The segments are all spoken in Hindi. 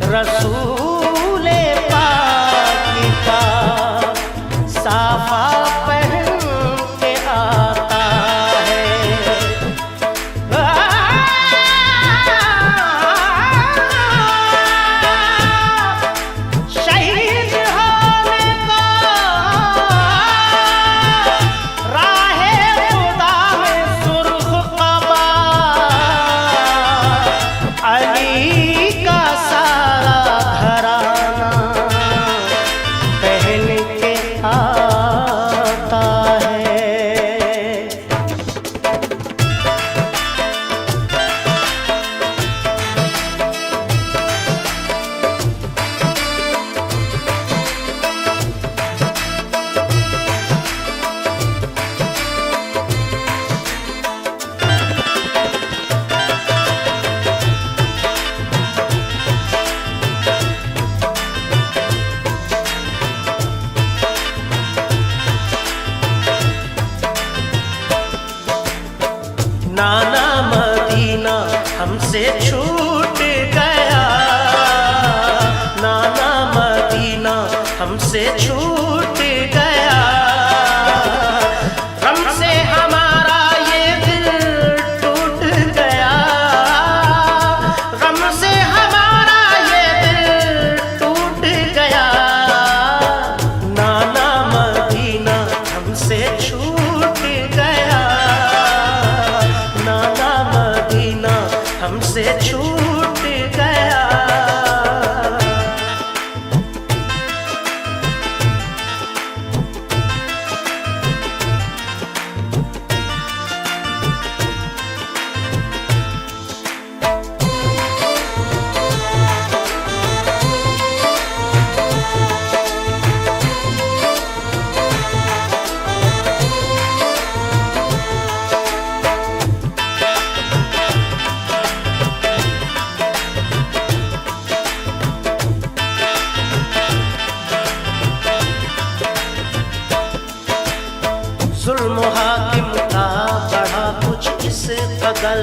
रसूले पाक का साफा पहन के आता है। शहीद होने को राहे खुदा में सुर्ख क़बा अली का सारा घराना पहन के आता है। नाना मदीना हमसे छूट गया, नाना मदीना हमसे छूट गया। गम से हमारा ये दिल टूट गया, गम से हमारा ये दिल टूट गया। नाना मदीना हमसे छूट गया, नाना मदीना हमसे छूट गया। जुल्म हाकिम का बढ़ा कुछ इस कदर,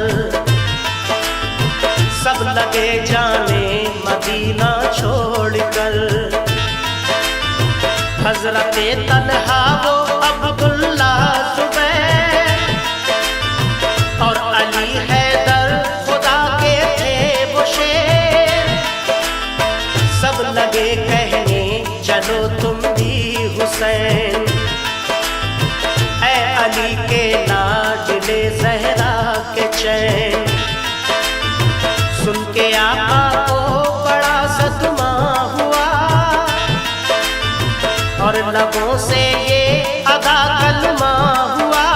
सब लगे जाने मदीना छोड़कर। हजरते तन्हा वो अब्दुल्ला जुबैर और अली हैदर खुदा के थे वो शेर। सब लगे कहने चलो तुम भी हुसैन, अली के लाडले ज़हरा के चैन। सुन के आका को बड़ा सदमा हुआ और लबों से ये अदा कलमा हुआ।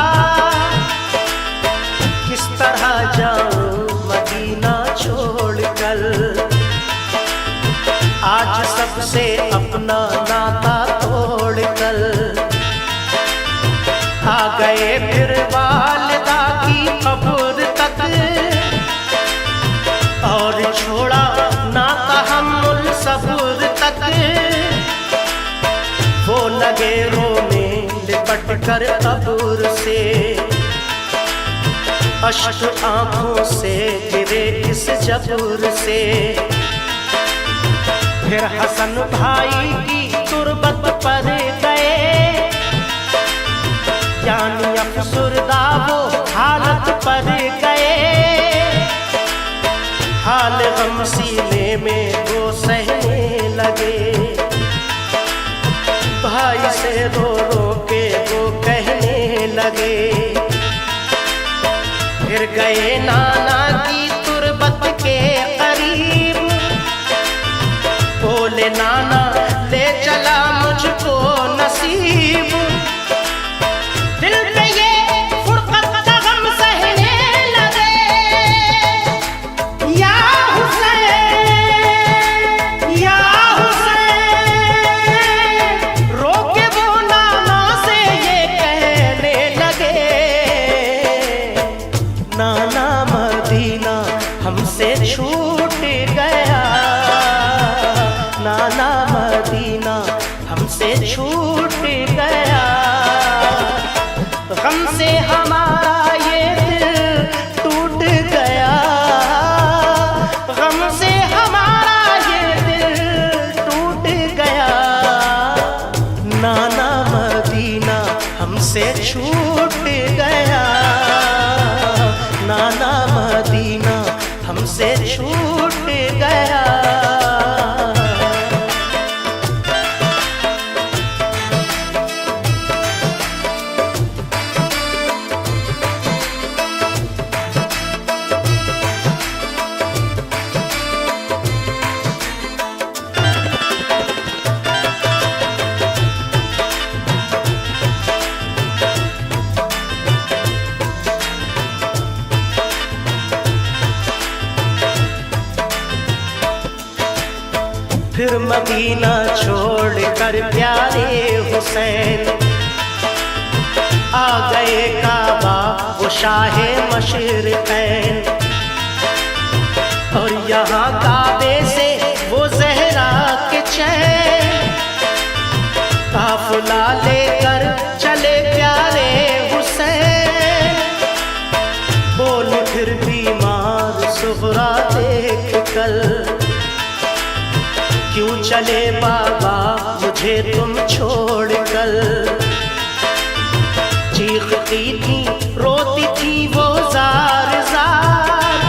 किस तरह जाऊं मदीना छोड़कर, आज सबसे अपना नाता तोड़कर। आ गए फिर वालिदा की कब्र तक और छोड़ा ना तहम्मुल सब्र तक। वो लगे रोने लिपट कर कब्र से, अश्क आंखों से गिरे इस जब्र से। फिर हसन भाई की तुरबत पर गए, यानी अफसुरदा वो हालत पर गए। हाल गम सीने में वो सहने लगे, भाई से रो रो के वो कहने लगे। फिर गए नाना की तुरबत के करीब, बोले नाना ले चला मुझको नसीब। दिल पे ये फुरकत का गम सहने लगे, या हुसैन या हुसैन। रो के वो नाना से ये कहने लगे, नाना मदीना हमसे छूट गया, नाना मदीना हमसे छूट गया। गम से हमारा ये दिल टूट गया, गम से हमारा ये फिर मदीना छोड़ कर प्यारे हुसैन आ गए काबा वो शाहे मशरिक़ैन। और यहाँ काबे से वो ज़हरा के चैन काफिला लेकर चले प्यारे हुसैन। बोल फिर बीमार सुगरा देख कर, क्यों चले बाबा मुझे तुम छोड़ कर। चीखती थी रोती थी वो जार जार,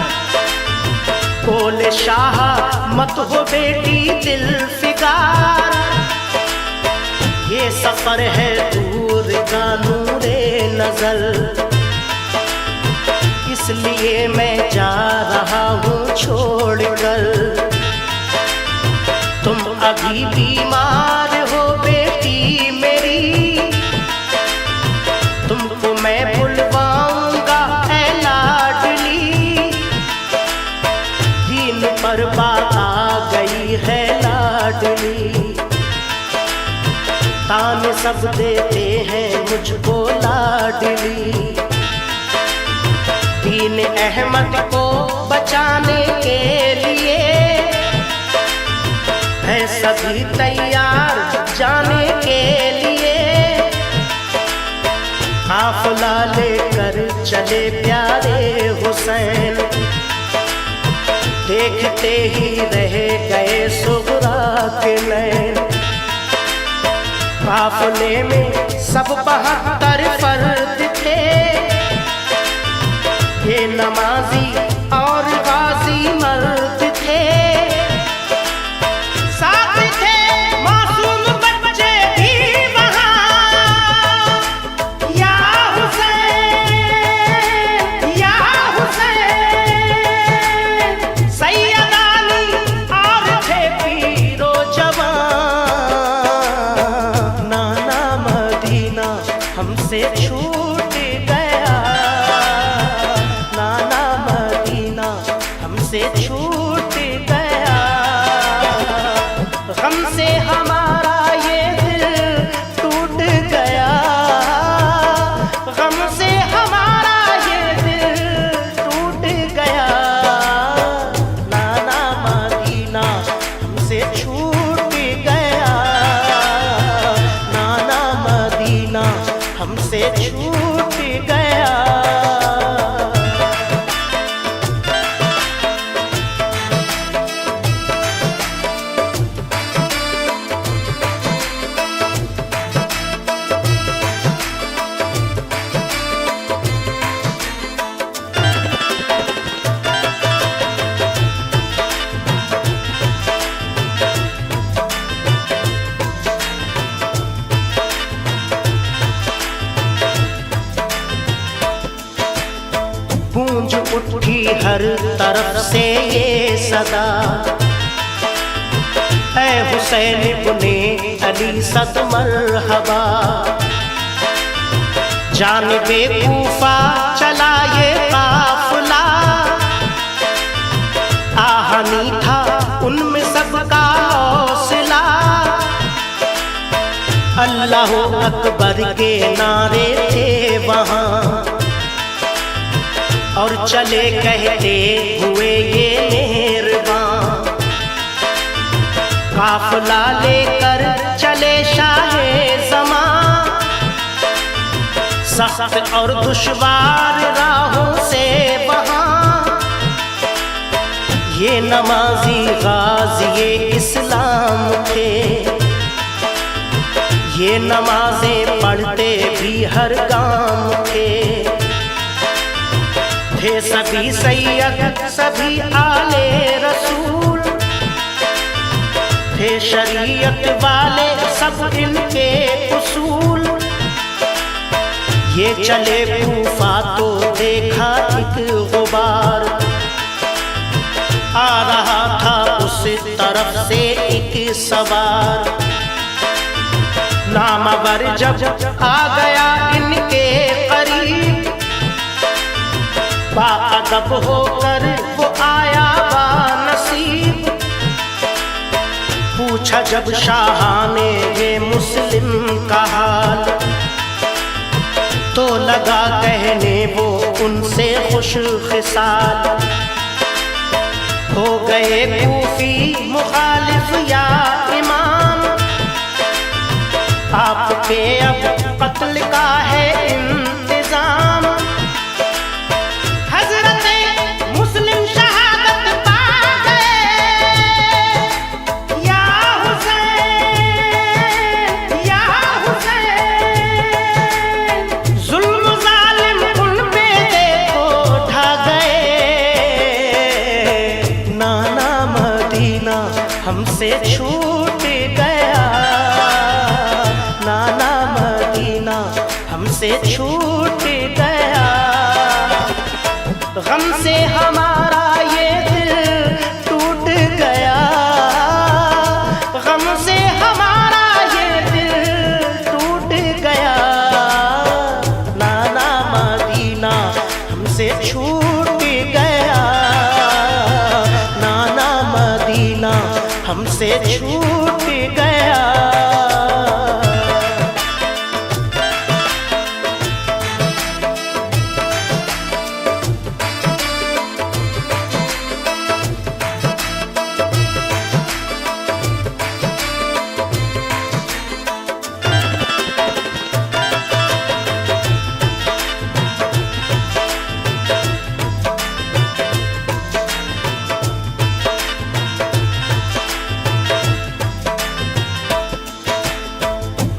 बोले शाह मत हो बेटी दिल फिगार। ये सफर है दूर का नूरे नजर, इसलिए मैं जा रहा हूँ छोड़ कर। तुम अभी बीमार हो बेटी मेरी, तुमको मैं बुलवाऊंगा ऐ लाडली। दीन पर बात आ गई है लाडली, ताने सब देते हैं मुझको लाडली। दीन अहमद को बचाने के लिए है सभी तैयार जाने के लिए। काफिला लेकर चले प्यारे हुसैन, देखते ही रह गए सुगरा के नैन। काफिले में सब 72 फर्द थे, ये नमाजी और गाजी मर्द थे। साथ थे मासूम बच्चे भी वहाँ, या हुसैन या हुसैन। सैयदानी और थे पीरो जवान। नाना मदीना हमसे छूट गया, नाना मदीना हमसे छूट गया। गम से हमारा ये दिल टूट गया, गम से हमारा ये दिल टूट गया। नाना मदीना हमसे छूट गया, नाना मदीना हमसे छूट गया। गूंज उठी हर तरफ से ये सदा, ऐ हुसैन इब्ने अली सद मरहबा। जानिबे कूफा चला ये काफिला, आहनी था उनमें सबका हौसला। अल्लाह अकबर के नारे थे वहाँ, और चले कहते हुए ये मेहरबान। काफिला लेकर चले शाहे ज़मां, सख्त और दुश्वार राहों से वहाँ। ये नमाजी गाज़ी इस्लाम थे, ये नमाजें पढ़ते भी हर गांव थे। सभी सैयद सभी आले रसूल थे, शरीयत वाले सब इनके उसूल। ये चले कूफा तो देखा एक गुबार, आ रहा था उस तरफ से एक सवार। नामवर जब आ गया इनके करीब, बाअदब होकर वो आया बानसीब। पूछा जब शाह ने ये मुस्लिम का हाल, तो लगा कहने वो उनसे खुश खिसाल। हो गए कूफी मुखालिफ या इमाम, आपके अब कत्ल का है इंतजाम। हजरते मुस्लिम शहादत पा गए, या हुसैन या हुसैन। जुल्म जालिम उन पे देखो ढा गए, नाना मदीना हमसे छूट गया, नाना मदीना हमसे छूट गया। गम से हमारा ये दिल टूट गया, गम से हमारा ये दिल टूट गया। नाना मदीना हमसे छूट गया, नाना मदीना हमसे छूट गया।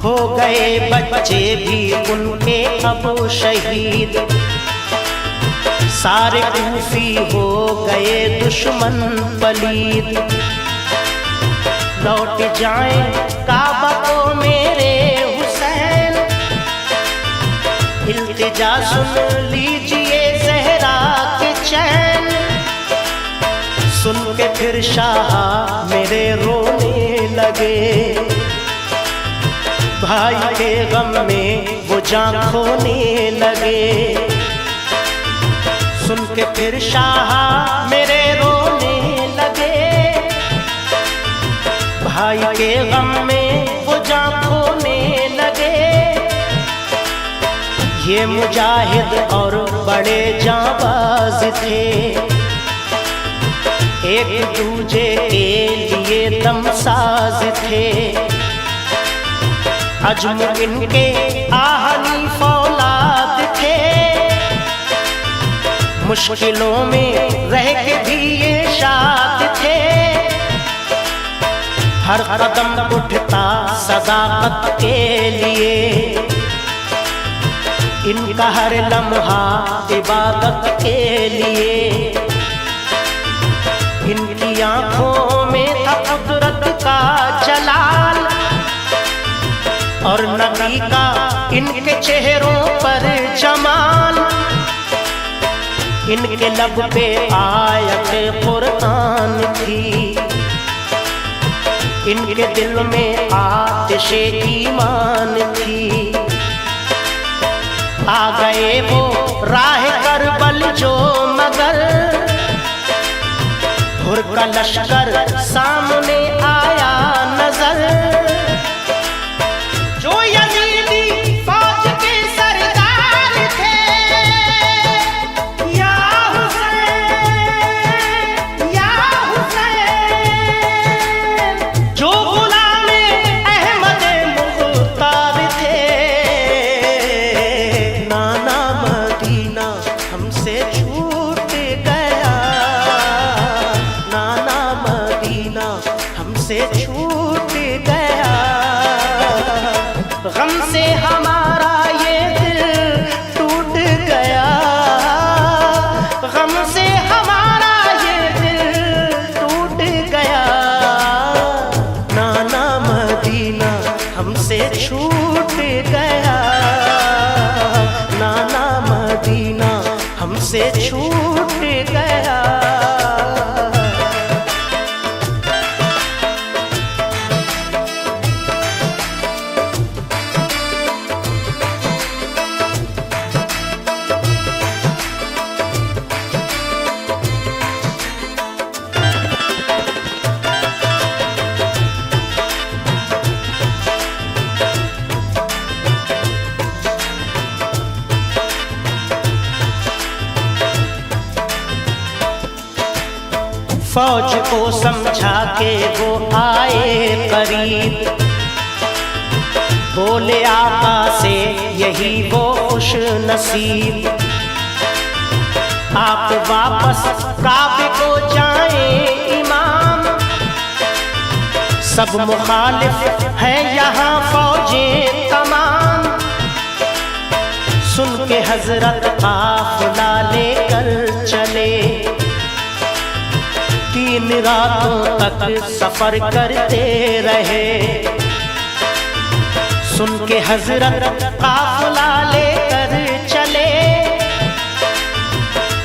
हो गए बच्चे भी उनके अब शहीद, सारे कूफी हो गए दुश्मन पलीद। लौट जाएं काबा को मेरे हुसैन, इल्तिजा सुन लीजिए ज़हरा के चैन। सुन के फिर शाह मेरे रोने लगे, भाई के गम में वो जान खोने लगे। सुन के फिर शाह मेरे रोने लगे, भाई के गम में वो जान खोने लगे। ये मुजाहिद और बड़े जाबाज थे, एक दूजे के लिए दमसाज थे। अजम इनके आहनी फौलाद थे, मुश्किलों में रह के भी ये शाद थे। हर कदम उठता सदाकत के लिए, इनका हर लम्हा इबादत के लिए। इनकी आंखों में था कुदरत का जलाल, और नबी का इनके चेहरों पर जमाल। इनके लब पे आयत कुरान थी, इनके दिल में आतिशे ईमान थी। आ गए वो राह करबल जो मगर, हुर का लश्कर सामने आया नजर। जो यजीदी फौज के सरदार थे, या हुसैन या हुसैन। जो गुलामे अहमद मुख्तार थे, नाना मदीना हमसे छूट गया, नाना मदीना हमसे छूट गया। गम से हमारा ये दिल टूट गया, गम से हमारा ये दिल टूट गया। नाना मदीना हमसे छूट गया, नाना मदीना हमसे छूट गया। फौज को समझा के वो आए करीब, बोले आका से यही वो खुश नसीब, आप वापस काबे को जाएं इमाम, सब मुखालिफ है यहाँ फौजें तमाम। सुन के हजरत काफिला लेकर चले, 3 रातों तक सफर करते रहे। सुन के हजरत काफिला लेकर चले,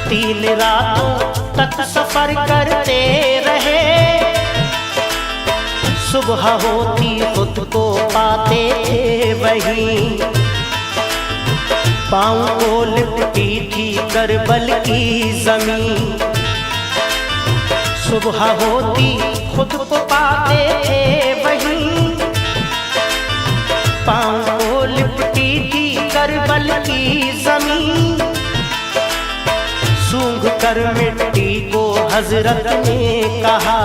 3 रातों तक सफर करते रहे। सुबह होती खुद को पाते थे वहीं, पाँव को लिपटी थी करबल की जमीन। सुबह होती खुद को पाते थे वहीं, पाँव को लिपटी थी करबल की जमीन। सूंघ कर मिट्टी को हजरत ने कहा,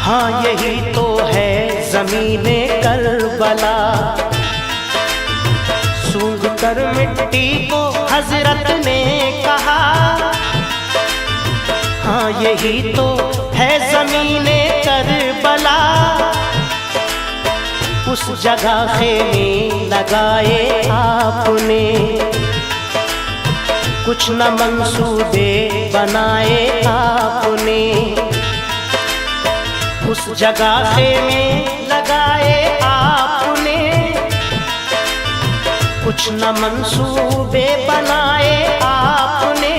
हाँ यही तो है ज़मीने करबला। सूंघ कर मिट्टी को हजरत ने कहा, हाँ यही तो है ज़मीने करबला। उस जगह खेमे लगाए आपने, कुछ न मंसूबे बनाए आपने। उस जगह खेमे लगाए आपने, कुछ न मंसूबे बनाए आपने।